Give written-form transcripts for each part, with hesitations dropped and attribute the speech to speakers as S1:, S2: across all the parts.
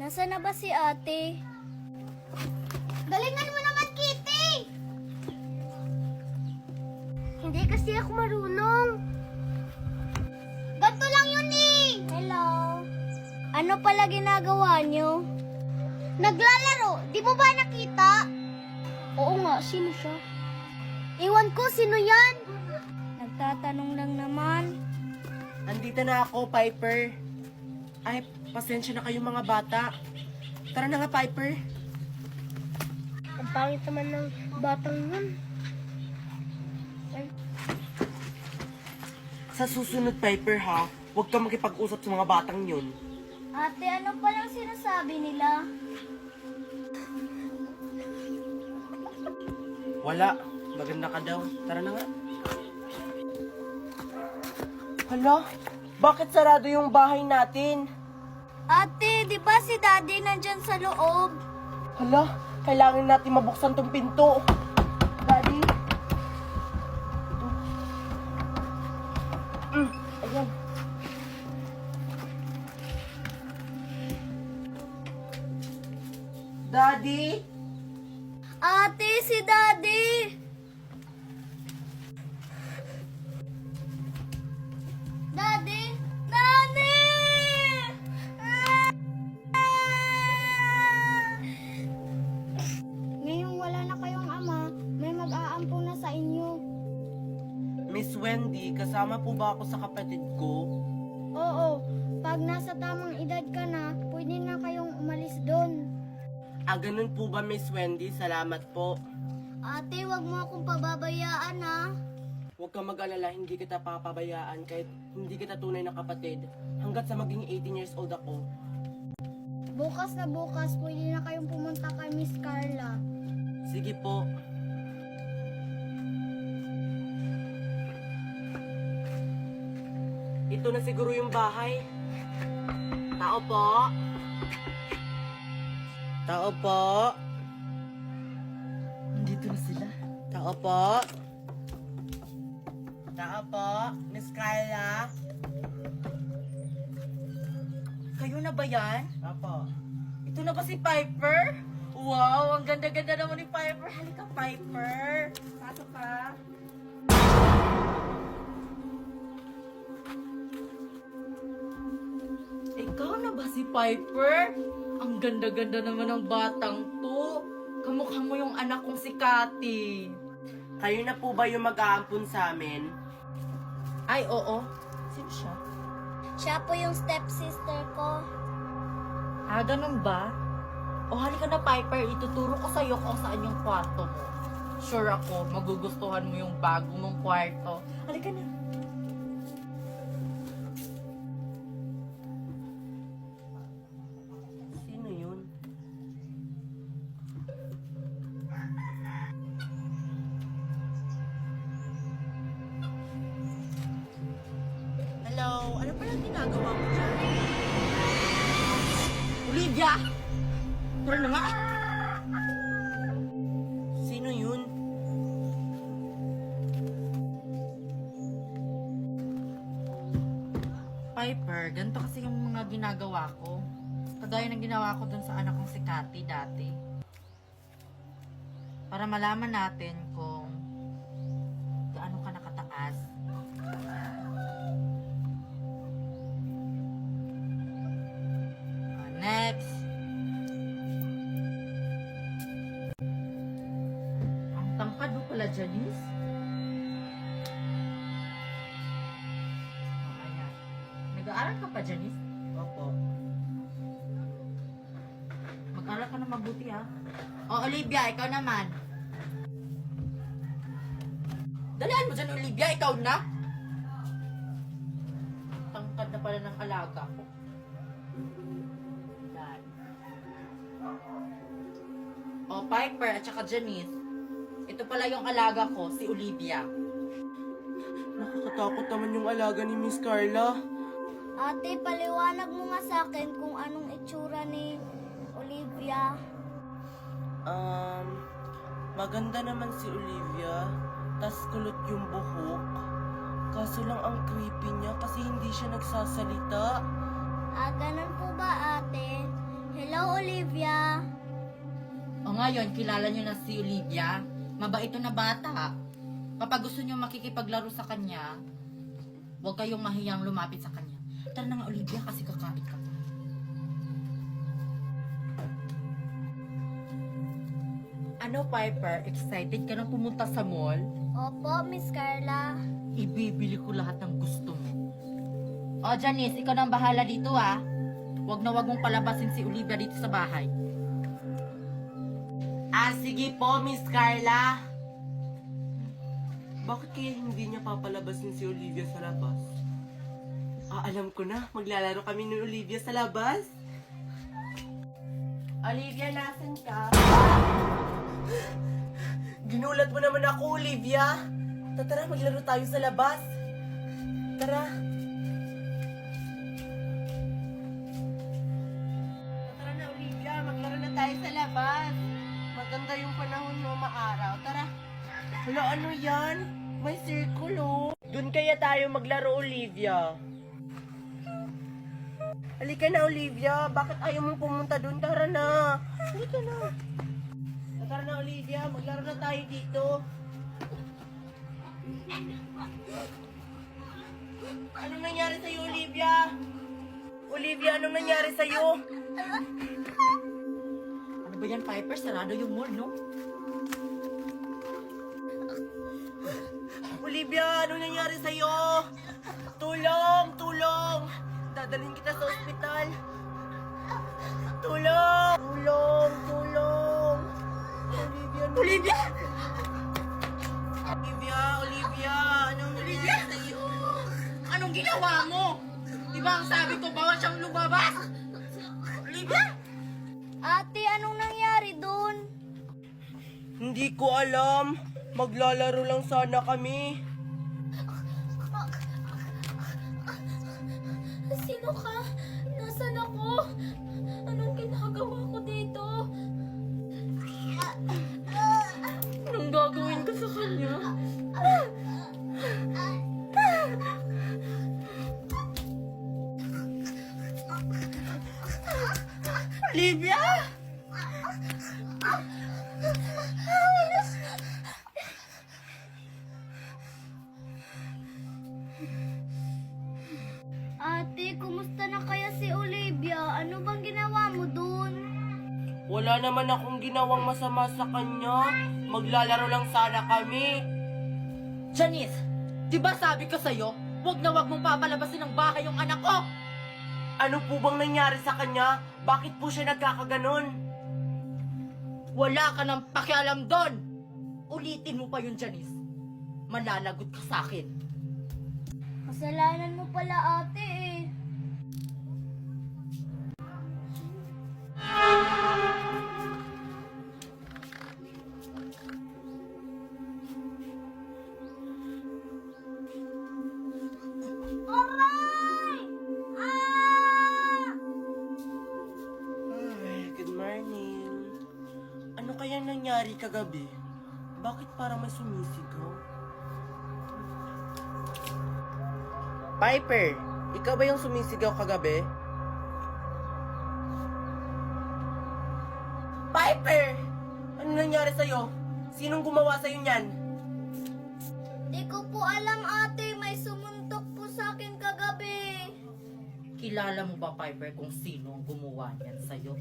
S1: Nasaan na ba si ate? Galingan mo naman, Kitty! Hindi kasi ako marunong. Ganto lang yun eh! Hello? Ano pala ginagawa niyo? Naglalaro! Di mo ba nakita? Oo nga, sino siya? Iwan ko, sino yan? Nagtatanong lang naman.
S2: Andito na ako, Piper. Ay, pasensya na kayong mga bata. Tara na nga, Piper.
S1: Ang pangit naman ng batang yun.
S2: Sa susunod, Piper, ha? Huwag ka makipag-usap sa mga batang yun.
S1: Ate, ano palang sinasabi nila?
S2: Wala. Maganda ka daw. Tara na nga. Hala? Bakit sarado yung bahay natin?
S1: Ate, di ba si Daddy nandyan sa loob?
S2: Hala? Kailangan natin mabuksan tong pinto. Daddy? Ayan. Daddy?
S1: Ate, si Daddy! Daddy! Daddy! Ngayong wala na kayong ama, may mag-aampun na sa inyo.
S2: Miss Wendy, kasama po ba ako sa kapatid ko?
S1: Oo, pag nasa tamang edad ka na, pwede na kayong umalis doon.
S2: Ganun po ba, Miss Wendy? Salamat po.
S1: Ate, wag mo akong pababayaan ha.
S2: Huwag kang mag-alala, hindi kita papabayaan kahit hindi kita tunay na kapatid. Hanggat sa maging 18 years old ako.
S1: Bukas na bukas, pwede na kayong pumunta kay Miss Carla.
S2: Sige po. Ito na siguro yung bahay. Tao po. Tao po. Nandito na sila. Tao po. Tao po. Miss Carla. Kayo na ba yan? Apo. Ito na ba si Piper? Wow, ang ganda-ganda naman ni Piper. Halika, Piper. Pasok ka. Ikaw na ba si Piper? Ang ganda-ganda naman ng batang to. Kamukha mo yung anak kong si Cathy. Kayo na po ba yung mag-aampun sa amin? Ay, oo. Sino siya?
S1: Siya po yung stepsister ko.
S3: Ganun ba? O halika na, Piper, ituturo ko sa'yo kung saan yung kwarto mo. Sure ako, magugustuhan mo yung bago mong kwarto. Halika na.
S2: Sino yun? Hello? Ano palang ginagawa mo dyan?
S3: Olivia! Tara na nga!
S2: Sino yun?
S3: Piper, ganito kasi yung mga ginagawa ko. Kagaya ng ginawa ko dun sa anak kong si Cathy dati. Para malaman natin kung gaano ka nakataas. Next. Ang tangkad mo pala, Janice. Ayan. Nag-aaral ka pa, Janice?
S2: Opo.
S3: Mag-aral ka na mabuti, ha? O, Olivia, ikaw naman. Dalihan mo dyan, Olivia, ikaw na. Tangkad na pala ng alaga ko. Yan. O, Piper at saka Janice. Ito pala yung alaga ko, si Olivia.
S2: Nakakatakot naman yung alaga ni Miss Carla.
S1: Ate, paliwanag mo nga sa akin kung anong itsura ni Olivia.
S2: Maganda naman si Olivia. Tas kulot yung buhok. Kaso lang ang creepy niya kasi hindi siya nagsasalita.
S1: Ganun po ba, ate? Hello, Hello, Olivia.
S3: O ngayon, kilala nyo na si Olivia. Mabait na bata. Kapag gusto nyo makikipaglaro sa kanya, huwag kayong mahiyang lumapit sa kanya. Tara na nga, Olivia, kasi kakapit ka. Ano, Piper? Excited ka na pumunta sa mall?
S1: Opo, Miss Carla.
S3: Ibibili ko lahat ng gusto mo. O, Janice, ikaw nang bahala dito, ah. Huwag na huwag mong palabasin si Olivia dito sa bahay.
S2: Sige po, Miss Carla. Bakit kaya hindi niya papalabasin si Olivia sa labas? Alam ko na, maglalaro kami ni Olivia sa labas. Olivia, nasan ka? Ginulat mo naman ako, Olivia. Tara, maglaro tayo sa labas. Tara. Tara na, Olivia. Maglaro na tayo sa labas. Maganda yung panahon mo, maaraw. Tara. Hala, ano yan? May circle, oh. Doon kaya tayo maglaro, Olivia. Halika na, Olivia. Bakit ayaw mong pumunta doon? Tara na. Halika na. Tara na, Olivia. Maglaro na tayo dito. Anong nangyari sa'yo, Olivia? Olivia, anong nangyari sa'yo?
S3: Ano ba yan, Piper? Sarado yung mall, no?
S2: Olivia, anong nangyari sa'yo? Tulong! Tulong! Dadalhin kita sa ospital. Tulong! Tulong! Tulong! Olivia! Olivia! Olivia! Olivia! Anong nangyari sa'yo?
S3: Anong ginawa mo? Di ba ang sabi ko, bawal siyang lumabas? Olivia!
S1: Ate, anong nangyari dun?
S2: Hindi ko alam. Maglalaro lang sana kami.
S1: Sino ka? Nasaan ako? Anong ginagawa ko dito?
S3: Anong gagawin ko sa kanya?
S2: Olivia!
S1: Ate, kumusta na kaya si Olivia? Ano bang ginawa mo dun?
S2: Wala naman akong ginawang masama sa kanya. Maglalaro lang sana kami.
S3: Janice, di ba sabi ko sa'yo, huwag na huwag mong papalabasin ng bahay yung anak ko?
S2: Ano po bang nangyari sa kanya? Bakit po siya nagkakaganon?
S3: Wala ka nang pakialam doon. Ulitin mo pa yun, Janice. Mananagot ka sa akin.
S1: Kasalanan mo pala, ate eh. Aray!
S2: Good morning. Ano kaya nangyari kagabi? Bakit parang may sumisigaw? Piper, ikaw ba yung sumisigaw kagabi? Piper! Ano nangyari sa'yo? Sinong gumawa sa'yo niyan?
S1: Di ko po alam, ate. May sumuntok po sa akin kagabi.
S3: Kilala mo ba, Piper, kung sino ang gumawa niyan sa'yo?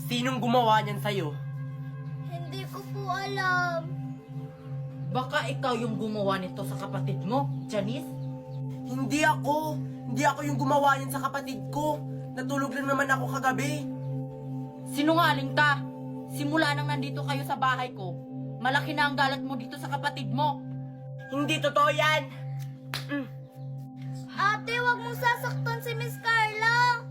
S2: Sinong gumawa niyan sa'yo?
S1: Hindi ko po alam.
S3: Baka ikaw yung gumawa nito sa kapatid mo, Janice?
S2: Hindi ako! Hindi ako yung gumawa niyan sa kapatid ko! Natulog lang naman ako kagabi!
S3: Sinungaling ka! Simula nang nandito kayo sa bahay ko, malaki na ang galat mo dito sa kapatid mo.
S2: Hindi totoo yan!
S1: Ate, wag mong sasaktan si Miss Carla.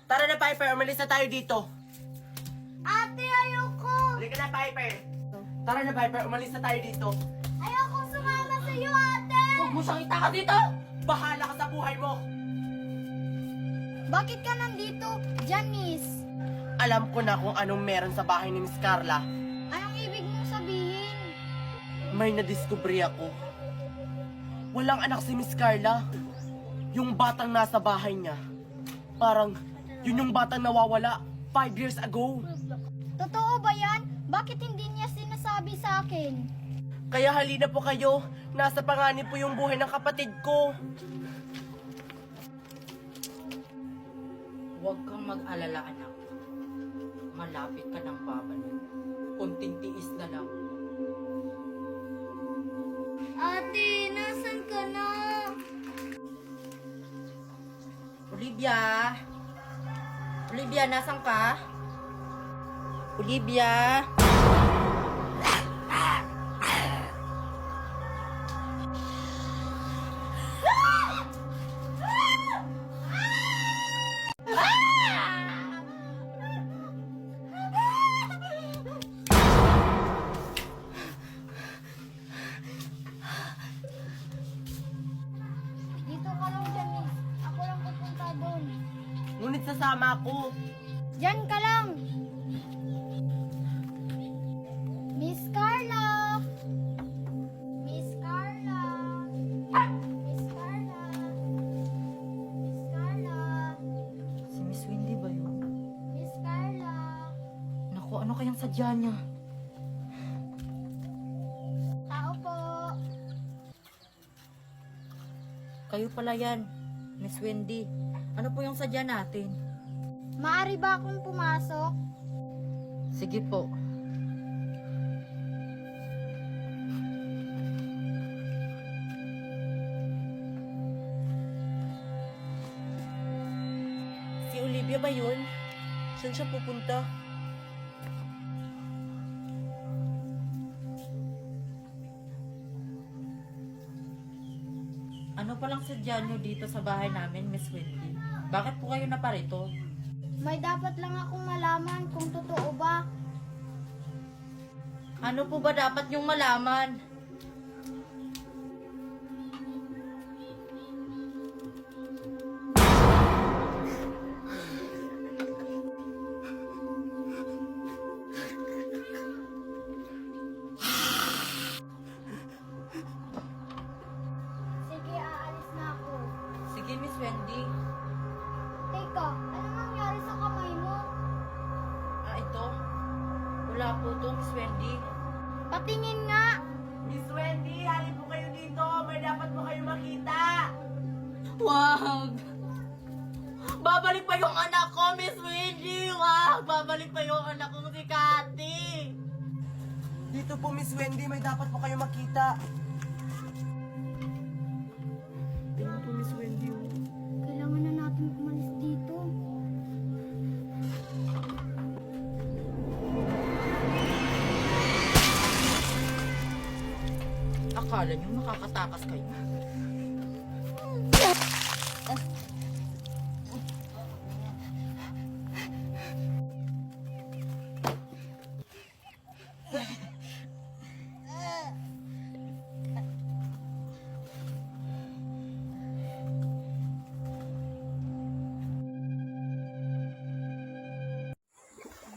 S2: Tara na, Piper! Umalis na tayo dito!
S1: Ate, ayoko.
S2: Halika na, Piper! Tara na, Piper! Umalis na tayo dito!
S1: Ayoko sumama sa iyo, ate.
S3: Huwag mo siyang itakas dito!
S2: Bahala ka sa buhay mo!
S1: Bakit ka nandito, Janice?
S2: Alam ko na kung anong meron sa bahay ni Miss Carla.
S1: Anong ibig mong sabihin?
S2: May nadiskubre ako. Walang anak si Miss Carla. Yung batang nasa bahay niya, parang Yun yung batang nawawala 5 years ago.
S1: Totoo ba yan? Bakit hindi niya sinasabi sa akin?
S2: Kaya halina po kayo. Nasa panganib po yung buhay ng kapatid ko.
S3: Huwag kang mag-alala, anak. Malapit ka ng babalik. Kunting tiis na lang.
S1: Ate, nasan ka na?
S3: Olivia? Olivia, nasan ka? Olivia?
S1: Dito ka lang, Janice. Ako lang pupunta doon.
S2: Ngunit sasama ako.
S1: Diyan ka lang. Miss Carla! Miss Carla! Miss Carla! Miss Carla!
S3: Si Miss Wendy ba yun?
S1: Miss Carla!
S3: Naku, ano kayang sadya niya?
S1: Tao po!
S3: Kayo pala yan, Miss Wendy. Ano po yung sadya natin?
S1: Maari ba akong pumasok?
S3: Sige po.
S2: Si Olivia ba yun? Saan siya pupunta?
S3: Ano palang sadya niyo dito sa bahay namin, Miss Wendy? Bakit po kayo naparito?
S1: May dapat lang akong malaman kung totoo ba.
S3: Ano po ba dapat niyong malaman?
S1: Sige, aalis na ako.
S3: Sige, Miss Wendy.
S1: Teka, ano nangyari sa kamay mo?
S3: Ito. Wala po to, Miss Wendy.
S1: Patingin nga!
S2: Miss Wendy, halin po kayo dito. May dapat po kayo makita.
S3: Wag! Babalik pa yung anak ko, Miss Wendy! Wag! Babalik pa yung anak ko si Cathy!
S2: Dito po, Miss Wendy, may dapat po kayo makita. Tingnan po, Miss Wendy.
S1: Kailangan na natin umalis dito.
S3: Akala niyo makakatakas kayo.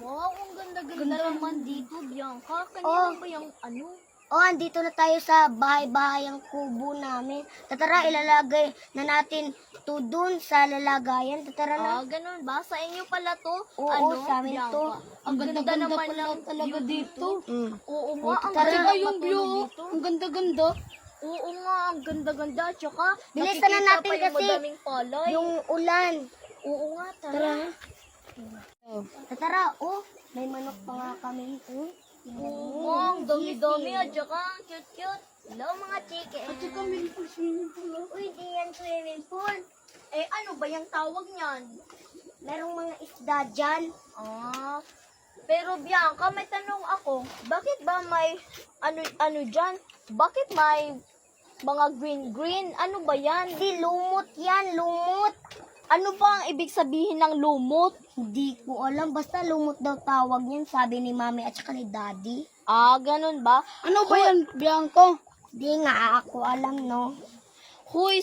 S1: Wow, ang ganda-ganda naman dito, Bianca. Kanina ba yung ano? Oh, andito na tayo sa bahay-bahayang kubo namin. Tatara, ilalagay na natin to dun sa lalagayan. Tatara na.
S4: Ganun ba? Sa inyo pala to?
S1: Oo, sa amin
S4: Bianca?
S1: to.
S4: Ang ganda naman
S1: pala
S4: ng
S1: talaga
S4: view
S1: dito.
S4: Oo nga, ang
S1: tara.
S4: ganda
S1: Yung
S4: view. Ang
S1: ganda-ganda.
S4: Oo nga, ang ganda-ganda. Tsaka,
S1: Bilisan na
S4: nakikita
S1: natin
S4: pa yung
S1: kasi
S4: madaming palay.
S1: Yung ulan.
S4: Oo nga, tara.
S1: Tara. Tatara, oh. May manok pa nga kami.
S4: Oo, ang dami-dami at tsaka ang cute-cute. Hello mga chicken.
S1: At saka may swimming pool.
S4: Uy, di yan swimming pool. Eh, ano ba yung tawag niyan?
S1: Merong mga isda dyan.
S4: Pero Bianca, may tanong ako. Bakit ba may, ano dyan? Bakit may mga green-green? Ano ba yan?
S1: Hindi, lumot yan, lumot.
S4: Ano ba ang ibig sabihin ng lumot?
S1: Hindi ko alam, basta lumot daw tawag niyan, sabi ni mami at saka ni daddy.
S4: Ganun ba?
S1: Ano ba yan, Bianco? Di nga ako alam, no?
S4: Huy,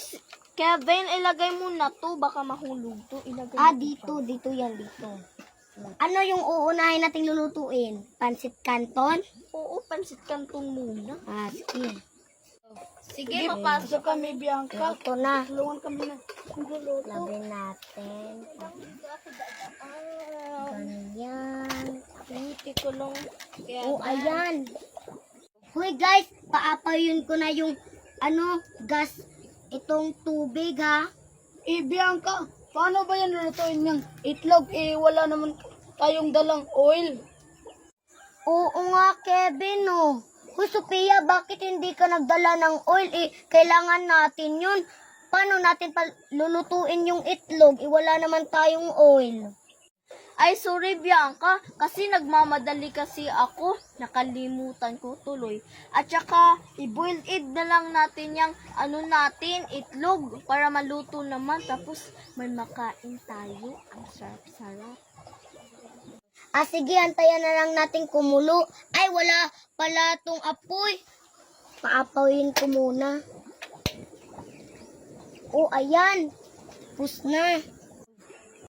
S4: Kevin, ilagay mo na to. Baka mahulog to. Ilagay mo
S1: Dito yan, dito. Ano yung uunahin nating lulutuin? Pansit canton?
S4: Oo, pansit kantong muna.
S1: Sige.
S4: Sige, papasok kami,
S1: Ito na.
S4: Tulungan kami na.
S1: Lagyan natin.
S4: ko lang. Kaya
S1: Oh, ayan. Hoy guys, paapayun ko na yung gas itong tubig ha.
S4: Bianca, paano ba yan lulutuin yung itlog? Wala naman tayong dalang oil.
S1: Oo nga, Kevin, oh. Hoy, Sophia, bakit hindi ka nagdala ng oil? Kailangan natin yun. Paano natin lulutuin yung itlog? Wala naman tayong oil.
S4: Ay, sorry Bianca, kasi nagmamadali kasi ako. Nakalimutan ko tuloy. At saka, i-boil egg na lang natin yung itlog para maluto naman. Tapos, may makain tayo. Ang sarap-sarap.
S1: Sige, antayan na lang natin kumulo. Ay, wala pala tong apoy. Paapawin ko muna. Oh, ayan. Pus na.